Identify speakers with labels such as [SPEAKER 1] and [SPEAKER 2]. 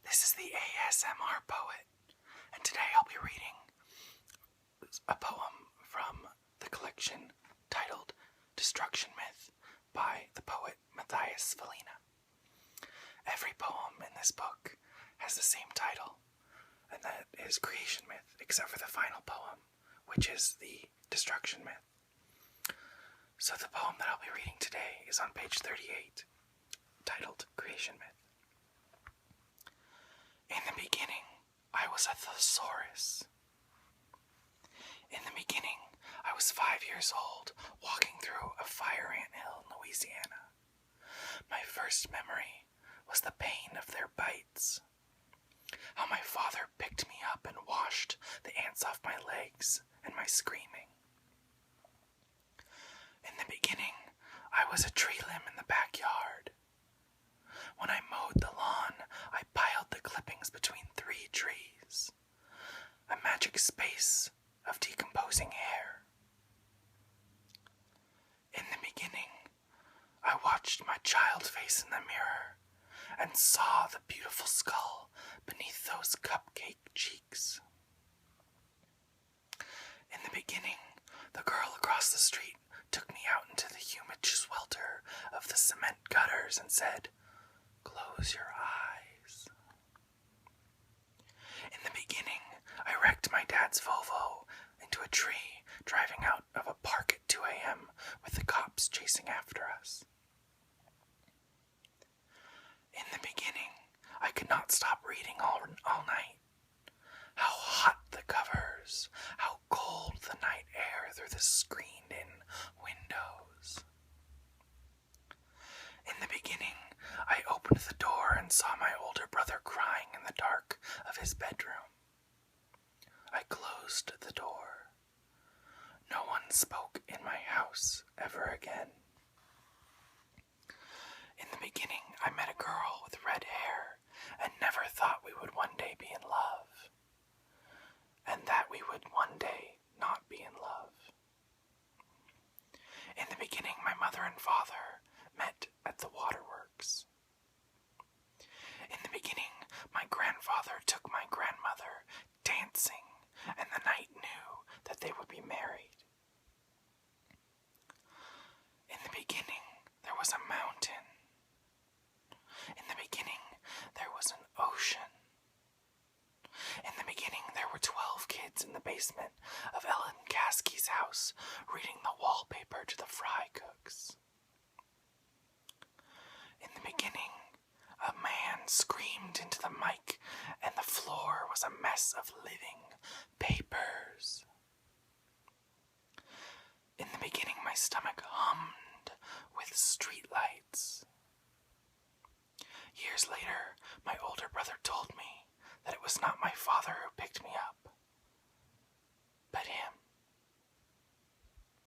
[SPEAKER 1] This is the ASMR Poet, and today I'll be reading a poem from the collection titled Destruction Myth by the poet Mathias Svalina. Every poem in this book has the same title, and that is Creation Myth, except for the final poem, which is the Destruction Myth. So the poem that I'll be reading today is on page 38, titled Creation Myth. In the beginning, I was a thesaurus. In the beginning, I was 5 years old, walking through a fire ant hill in Louisiana. My first memory was the pain of their bites. How my father picked me up and washed the ants off my legs and my screaming. In the beginning, I was a tree limb in the backyard. When I mowed the lawn, I piled the clippings between 3 trees, a magic space of decomposing hair. In the beginning, I watched my child face in the mirror and saw the beautiful skull beneath those cupcake cheeks. In the beginning, the girl across the street took me out into the humid swelter of the cement gutters and said, "Close your eyes." In the beginning, I wrecked my dad's Volvo into a tree, driving out of a park at 2 a.m. with the cops chasing after us. In the beginning, I could not stop reading all night. How hot the covers, how cold the night air through the screened-in windows. In the beginning, I opened the door and saw my older brother crying in the dark of his bedroom. I closed the door. No one spoke in my house ever again. In the beginning, I met a girl with red hair and never thought we would one day be in love, and that we would one day not be in love. In the beginning, my mother and father met at the waterworks. In the beginning, my grandfather took my grandmother dancing, and the night knew that they would be married. In the beginning, there was a mountain. In the beginning, there was an ocean. In the beginning, there were 12 kids in the basement of Ellen Caskey's house reading the wallpaper to the fry cooks. In the beginning, a man screamed into the mic and the floor was a mess of living papers. In the beginning, my stomach hummed with streetlights. Years later, my older brother told me that it was not my father who picked me up,